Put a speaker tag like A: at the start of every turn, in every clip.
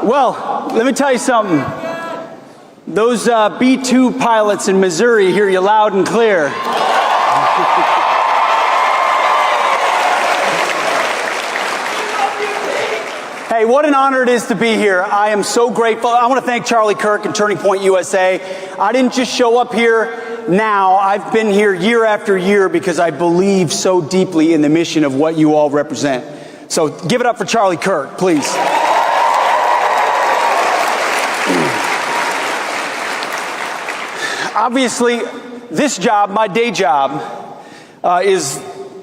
A: Well, let me tell you something. Those B-2 pilots in Missouri hear you loud and clear. Hey, what an honor it is to be here. I am so grateful. I want to thank Charlie Kirk and Turning Point USA. I didn't just show up here now. I've been here year after year because I believe so deeply in the mission of what you all represent. So give it up for Charlie Kirk, please. Obviously, this job, my day job, is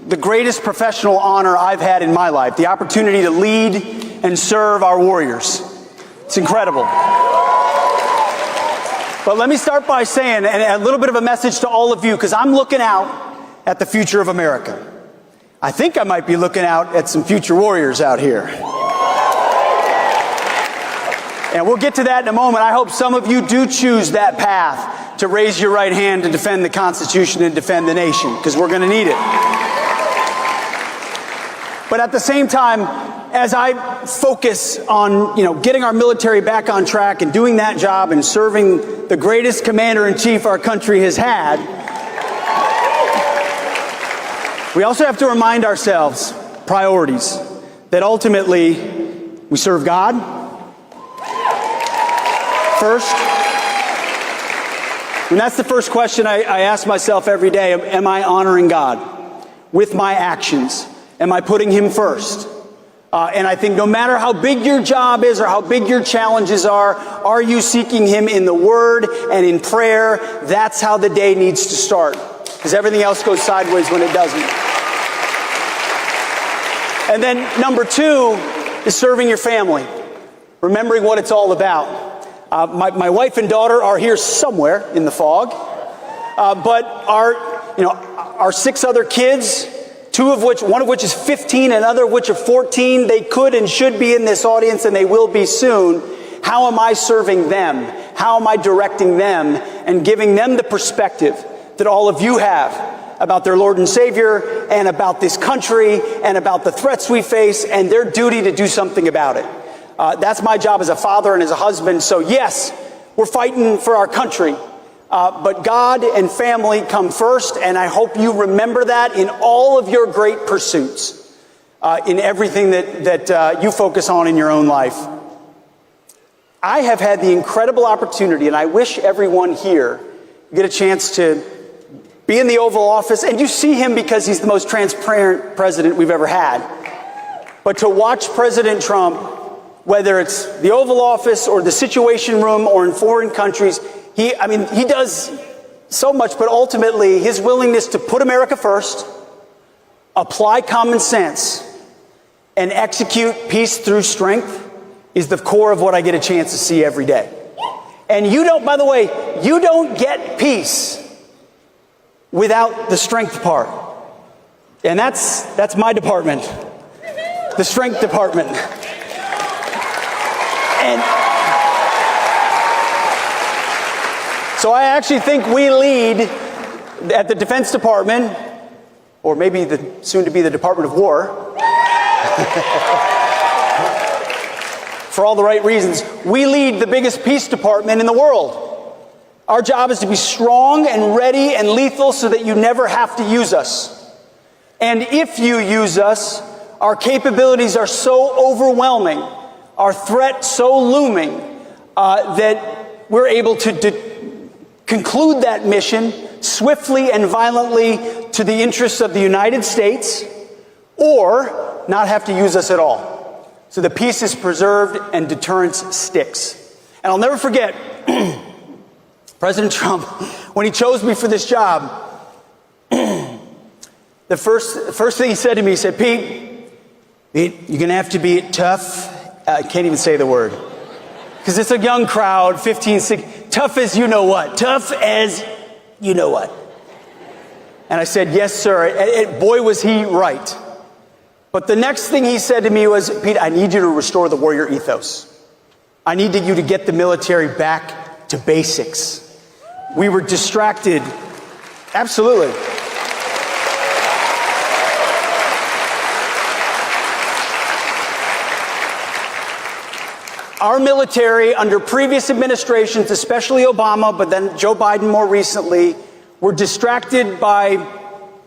A: the greatest professional honor I've had in my life. The opportunity to lead and serve our warriors. It's incredible. But let me start by saying, and a little bit of a message to all of you, because I'm looking out at the future of America. I think I might be looking out at some future warriors out here. And we'll get to that in a moment. I hope some of you do choose that path to raise your right hand to defend the Constitution and defend the nation, because we're going to need it. But at the same time, as I focus on, getting our military back on track and doing that job and serving the greatest commander-in-chief our country has had, we also have to remind ourselves priorities, that ultimately we serve God first. And that's the first question I ask myself every day. Am I honoring God with my actions? Am I putting Him first? And I think no matter how big your job is or how big your challenges are you seeking Him in the Word and in prayer? That's how the day needs to start, because everything else goes sideways when it doesn't. And then number two is serving your family, remembering what it's all about. My wife and daughter are here somewhere in the fog, but our 6 other kids, one of which is 15 and other of which are 14, they could and should be in this audience, and they will be soon. How am I serving them? How am I directing them and giving them the perspective that all of you have about their Lord and Savior and about this country and about the threats we face and their duty to do something about it? That's my job as a father and as a husband. So yes, we're fighting for our country. But God and family come first, and I hope you remember that in all of your great pursuits, in everything that you focus on in your own life. I have had the incredible opportunity, and I wish everyone here get a chance to be in the Oval Office, and you see him because he's the most transparent president we've ever had. But to watch President Trump, whether it's the Oval Office or the Situation Room or in foreign countries, he does so much, but ultimately his willingness to put America first, apply common sense, and execute peace through strength is the core of what I get a chance to see every day. And by the way, you don't get peace without the strength part. And that's my department, the strength department. And so I actually think we lead at the Defense Department, or maybe soon to be the Department of War, for all the right reasons. We lead the biggest peace department in the world. Our job is to be strong and ready and lethal so that you never have to use us. And if you use us, our capabilities are so overwhelming, our threat so looming, that we're able to conclude that mission swiftly and violently to the interests of the United States, or not have to use us at all. So the peace is preserved and deterrence sticks. And I'll never forget President Trump, when he chose me for this job, the first thing he said to me, he said, Pete, you're going to have to be tough. I can't even say the word, because it's a young crowd, 15, 16, tough as you know what. Tough as you know what. And I said, yes, sir. And boy, was he right. But the next thing he said to me was, Pete, I need you to restore the warrior ethos. I need you to get the military back to basics. We were distracted. Absolutely. Our military, under previous administrations, especially Obama, but then Joe Biden more recently, were distracted by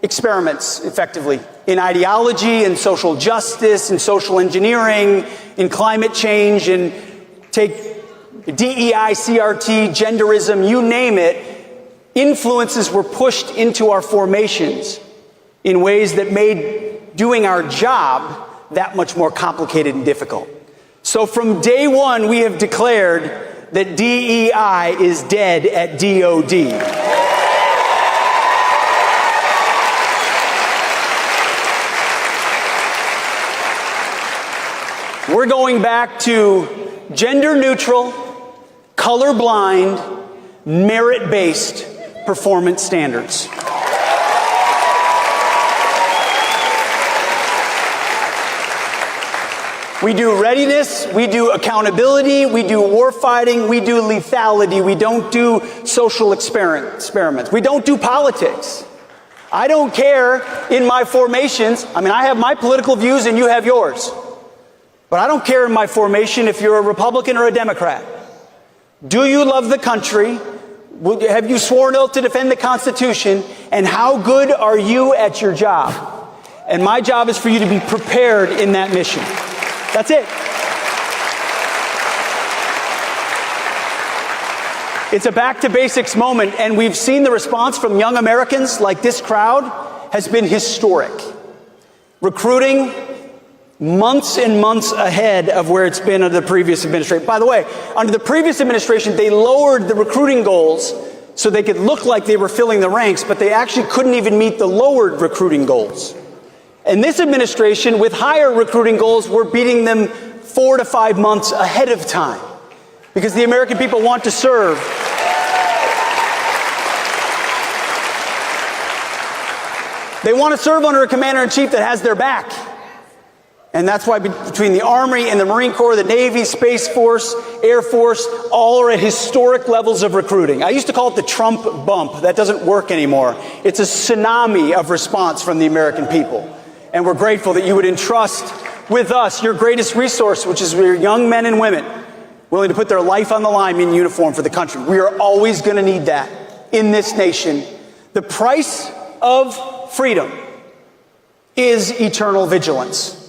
A: experiments, effectively, in ideology, in social justice, in social engineering, in climate change, and take DEI, CRT, genderism, you name it. Influences were pushed into our formations in ways that made doing our job that much more complicated and difficult. So from day one, we have declared that DEI is dead at DOD. We're going back to gender neutral, colorblind, merit-based performance standards. We do readiness, we do accountability, we do warfighting, we do lethality, we don't do social experiments. We don't do politics. I don't care in my formations. I mean, I have my political views and you have yours. But I don't care in my formation if you're a Republican or a Democrat. Do you love the country? Have you sworn oath to defend the Constitution? And how good are you at your job? And my job is for you to be prepared in that mission. That's it. It's a back to basics moment, and we've seen the response from young Americans like this crowd has been historic. Recruiting months and months ahead of where it's been under the previous administration. By the way, under the previous administration, they lowered the recruiting goals so they could look like they were filling the ranks, but they actually couldn't even meet the lowered recruiting goals. And this administration, with higher recruiting goals, we're beating them 4 to 5 months ahead of time because the American people want to serve. They want to serve under a commander-in-chief that has their back. And that's why between the Army and the Marine Corps, the Navy, Space Force, Air Force, all are at historic levels of recruiting. I used to call it the Trump bump. That doesn't work anymore. It's a tsunami of response from the American people. And we're grateful that you would entrust with us your greatest resource, which is your young men and women willing to put their life on the line in uniform for the country. We are always going to need that in this nation. The price of freedom is eternal vigilance.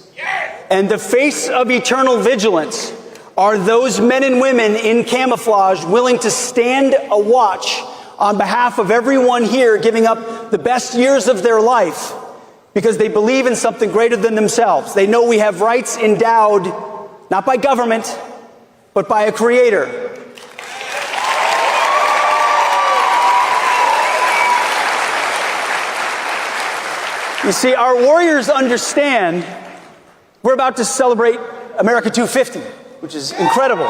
A: And the face of eternal vigilance are those men and women in camouflage willing to stand a watch on behalf of everyone here, giving up the best years of their life because they believe in something greater than themselves. They know we have rights endowed not by government, but by a creator. You see, our warriors understand we're about to celebrate America 250, which is incredible.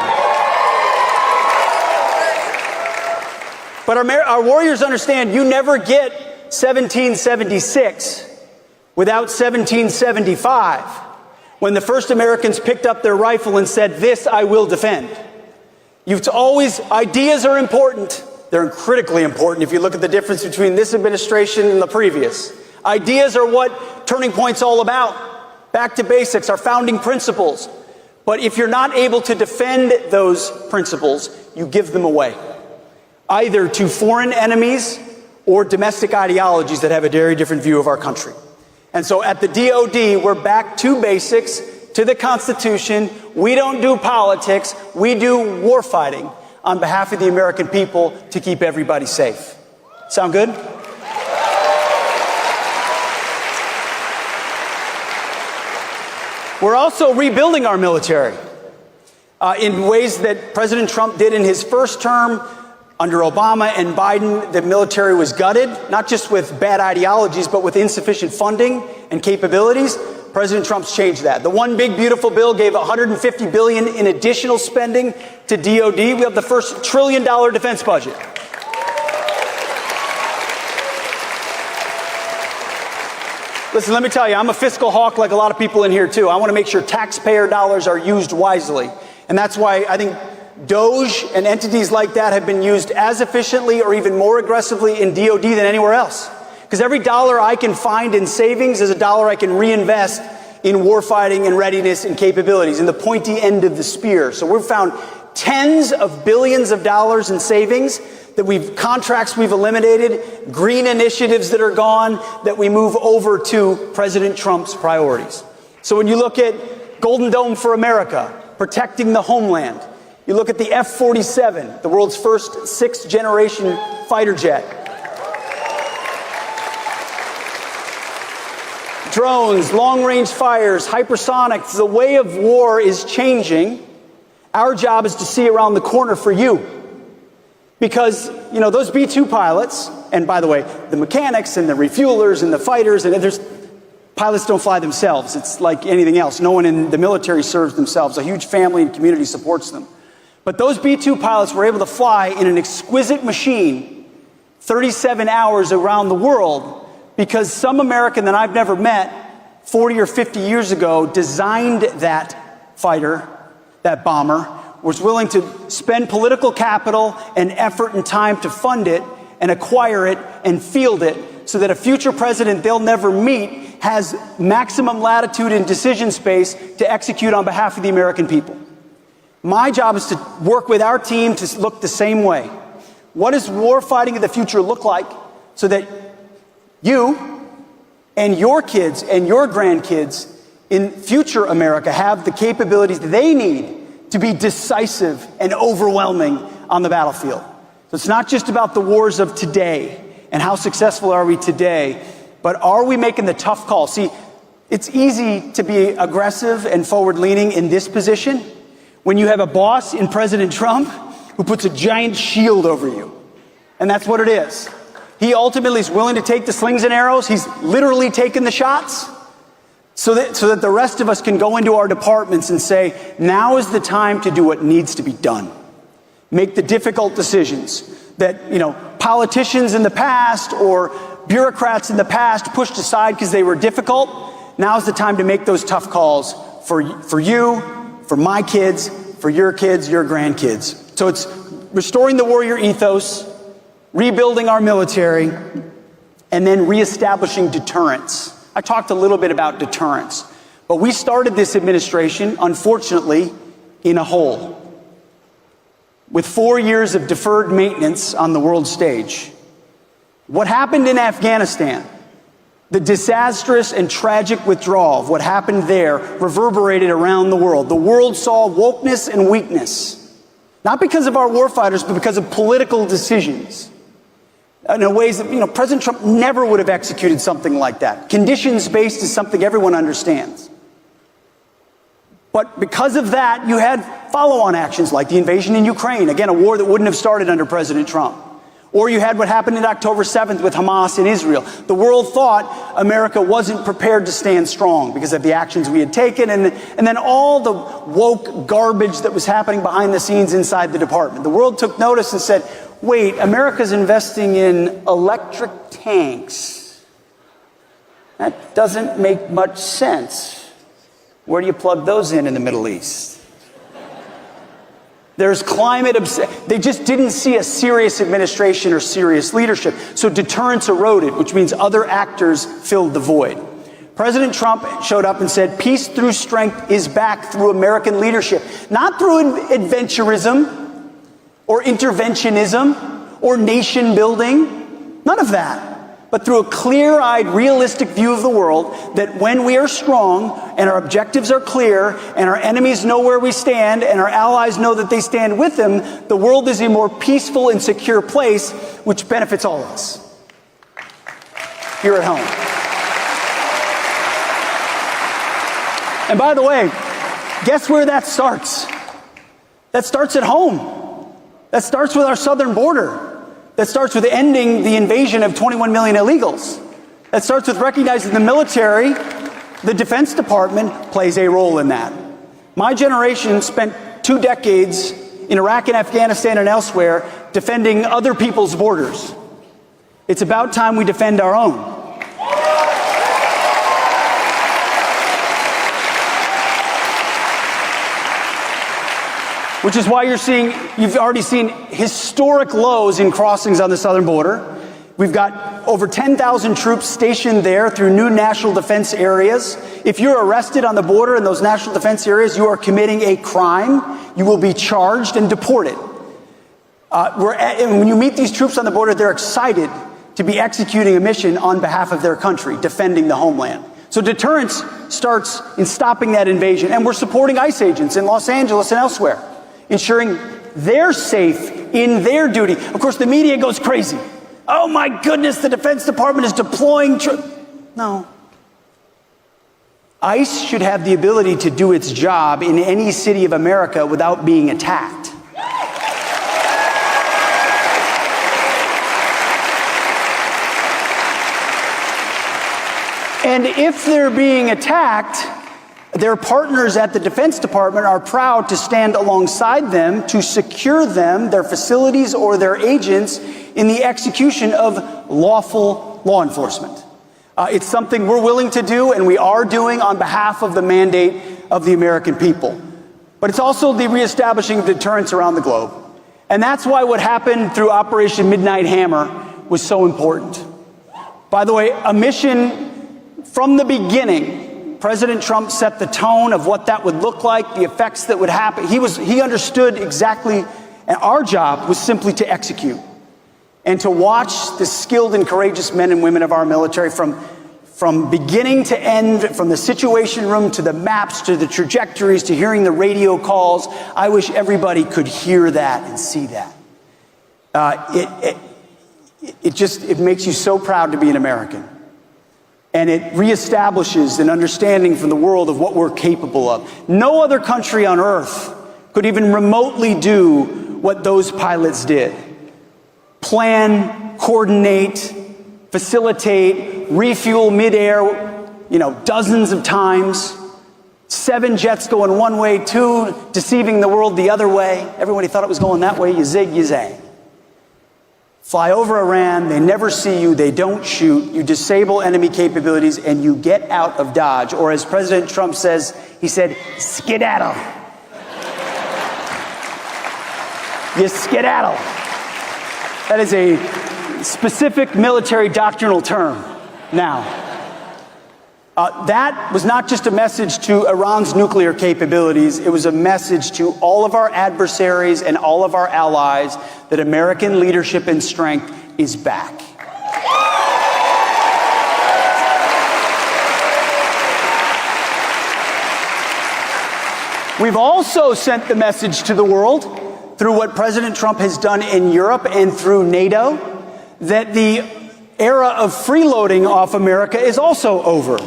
A: But our warriors understand you never get 1776 without 1775, when the first Americans picked up their rifle and said, "This I will defend." Ideas are important. They're critically important if you look at the difference between this administration and the previous. Ideas are what Turning Point's all about. Back to basics, our founding principles. But if you're not able to defend those principles, you give them away, either to foreign enemies or domestic ideologies that have a very different view of our country. And so at the DOD, we're back to basics, to the Constitution. We don't do politics. We do warfighting on behalf of the American people to keep everybody safe. Sound good? We're also rebuilding our military in ways that President Trump did in his first term. Under Obama and Biden, the military was gutted, not just with bad ideologies, but with insufficient funding and capabilities. President Trump's changed that. The One Big Beautiful Bill gave $150 billion in additional spending to DOD. We have the first $1 trillion defense budget. Listen, let me tell you, I'm a fiscal hawk like a lot of people in here too. I want to make sure taxpayer dollars are used wisely. And that's why I think DOGE and entities like that have been used as efficiently or even more aggressively in DOD than anywhere else. Because every dollar I can find in savings is a dollar I can reinvest in warfighting and readiness and capabilities, in the pointy end of the spear. So we've found tens of billions of dollars in savings that contracts we've eliminated, green initiatives that are gone, that we move over to President Trump's priorities. So when you look at Golden Dome for America, protecting the homeland, you look at the F-47, the world's first sixth-generation fighter jet. Drones, long-range fires, hypersonics, the way of war is changing. Our job is to see around the corner for you. Because, you know, those B-2 pilots, and by the way, the mechanics and the refuelers and the fighters, and pilots don't fly themselves. It's like anything else. No one in the military serves themselves. A huge family and community supports them. But those B-2 pilots were able to fly in an exquisite machine 37 hours around the world because some American that I've never met 40 or 50 years ago designed that fighter, that bomber, was willing to spend political capital and effort and time to fund it and acquire it and field it so that a future president they'll never meet has maximum latitude and decision space to execute on behalf of the American people. My job is to work with our team to look the same way. What does war fighting of the future look like so that you and your kids and your grandkids in future America have the capabilities that they need to be decisive and overwhelming on the battlefield? So it's not just about the wars of today and how successful are we today, but are we making the tough calls? See, it's easy to be aggressive and forward-leaning in this position when you have a boss in President Trump who puts a giant shield over you. And that's what it is. He ultimately is willing to take the slings and arrows. He's literally taken the shots. So that the rest of us can go into our departments and say, now is the time to do what needs to be done. Make the difficult decisions that, you know, politicians in the past or bureaucrats in the past pushed aside because they were difficult. Now's the time to make those tough calls for you, for my kids, for your kids, your grandkids. So it's restoring the warrior ethos, rebuilding our military, and then reestablishing deterrence. I talked a little bit about deterrence, but we started this administration, unfortunately, in a hole, with 4 years of deferred maintenance on the world stage. What happened in Afghanistan, the disastrous and tragic withdrawal of what happened there reverberated around the world. The world saw wokeness and weakness, not because of our warfighters, but because of political decisions. In ways that, you know, President Trump never would have executed something like that. Conditions-based is something everyone understands. But because of that, you had follow-on actions like the invasion in Ukraine, again, a war that wouldn't have started under President Trump. Or you had what happened in October 7th with Hamas in Israel. The world thought America wasn't prepared to stand strong because of the actions we had taken, and then all the woke garbage that was happening behind the scenes inside the department. The world took notice and said, wait, America's investing in electric tanks. That doesn't make much sense. Where do you plug those in the Middle East? There's they just didn't see a serious administration or serious leadership. So deterrence eroded, which means other actors filled the void. President Trump showed up and said, peace through strength is back through American leadership. Not through adventurism or interventionism or nation building. None of that. But through a clear-eyed, realistic view of the world that when we are strong and our objectives are clear and our enemies know where we stand and our allies know that they stand with them, the world is a more peaceful and secure place, which benefits all of us here at home. And by the way, guess where that starts? That starts at home. That starts with our southern border. That starts with ending the invasion of 21 million illegals. That starts with recognizing the military, the Defense Department plays a role in that. My generation spent 2 decades in Iraq and Afghanistan and elsewhere defending other people's borders. It's about time we defend our own. Which is why you've already seen historic lows in crossings on the southern border, We've got over 10,000 troops stationed there through new national defense areas. If you're arrested on the border in those national defense areas, you are committing a crime. You will be charged and deported. And when you meet these troops on the border, they're excited to be executing a mission on behalf of their country, defending the homeland. So deterrence starts in stopping that invasion. And we're supporting ICE agents in Los Angeles and elsewhere, ensuring they're safe in their duty. Of course, the media goes crazy. Oh my goodness, the Defense Department is deploying troops. No. ICE should have the ability to do its job in any city of America without being attacked. And if they're being attacked, their partners at the Defense Department are proud to stand alongside them to secure them, their facilities, or their agents in the execution of lawful law enforcement. It's something we're willing to do, and we are doing on behalf of the mandate of the American people. But it's also the reestablishing of deterrence around the globe. And that's why what happened through Operation Midnight Hammer was so important. By the way, a mission from the beginning, President Trump set the tone of what that would look like, the effects that would happen. He understood exactly, and our job was simply to execute and to watch the skilled and courageous men and women of our military from beginning to end, from the Situation Room to the maps to the trajectories to hearing the radio calls. I wish everybody could hear that and see that. It makes you so proud to be an American. And it reestablishes an understanding from the world of what we're capable of. No other country on earth could even remotely do what those pilots did. Plan, coordinate, facilitate, refuel midair, dozens of times. 7 jets going one way, 2 deceiving the world the other way. Everybody thought it was going that way. You zig, you zag. Fly over Iran, they never see you, they don't shoot, you disable enemy capabilities, and you get out of Dodge. Or as President Trump says, he said, skedaddle. You skedaddle. That is a specific military doctrinal term now. That was not just a message to Iran's nuclear capabilities, it was a message to all of our adversaries and all of our allies that American leadership and strength is back. We've also sent the message to the world through what President Trump has done in Europe and through NATO that the era of freeloading off America is also over.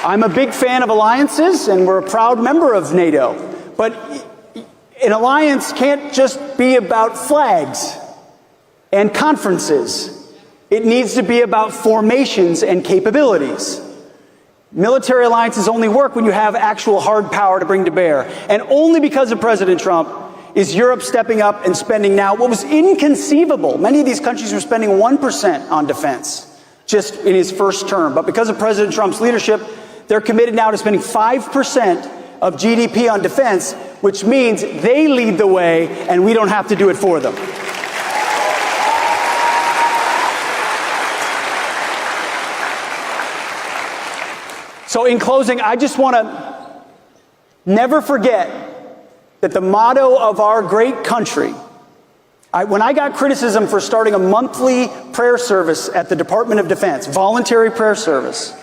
A: I'm a big fan of alliances, and we're a proud member of NATO. But an alliance can't just be about flags and conferences. It needs to be about formations and capabilities. Military alliances only work when you have actual hard power to bring to bear. And only because of President Trump is Europe stepping up and spending now what was inconceivable. Many of these countries were spending 1% on defense just in his first term. But because of President Trump's leadership, they're committed now to spending 5% of GDP on defense, which means they lead the way and we don't have to do it for them. So in closing, I just want to never forget that the motto of our great country, when I got criticism for starting a monthly prayer service at the Department of Defense, voluntary prayer service,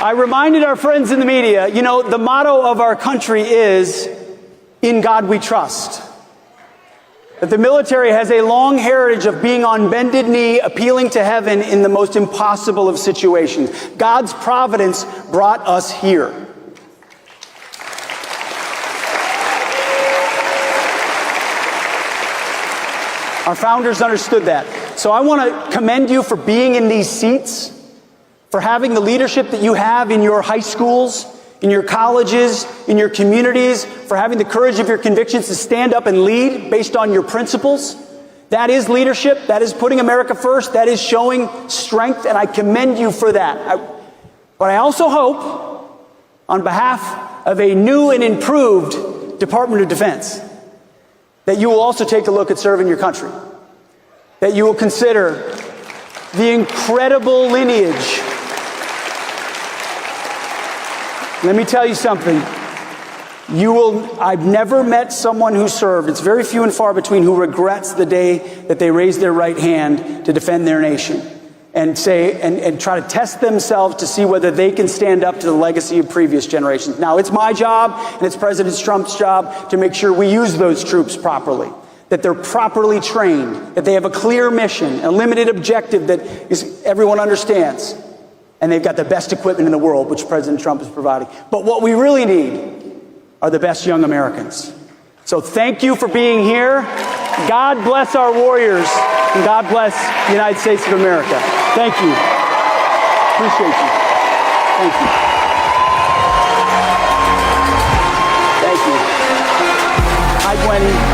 A: I reminded our friends in the media, the motto of our country is, "In God we trust." That the military has a long heritage of being on bended knee, appealing to heaven in the most impossible of situations. God's providence brought us here. Our founders understood that. So I want to commend you for being in these seats, for having the leadership that you have in your high schools, in your colleges, in your communities, for having the courage of your convictions to stand up and lead based on your principles. That is leadership. That is putting America first. That is showing strength, and I commend you for that. But I also hope, on behalf of a new and improved Department of Defense, that you will also take a look at serving your country, that you will consider the incredible lineage. Let me tell you something. I've never met someone who served, it's very few and far between, who regrets the day that they raised their right hand to defend their nation and try to test themselves to see whether they can stand up to the legacy of previous generations. Now, it's my job and it's President Trump's job to make sure we use those troops properly, that they're properly trained, that they have a clear mission, a limited objective that everyone understands, and they've got the best equipment in the world, which President Trump is providing. But what we really need are the best young Americans. So thank you for being here. God bless our warriors, and God bless the United States of America. Thank you. Appreciate you. Thank you. Thank you. Hi, Gwenny.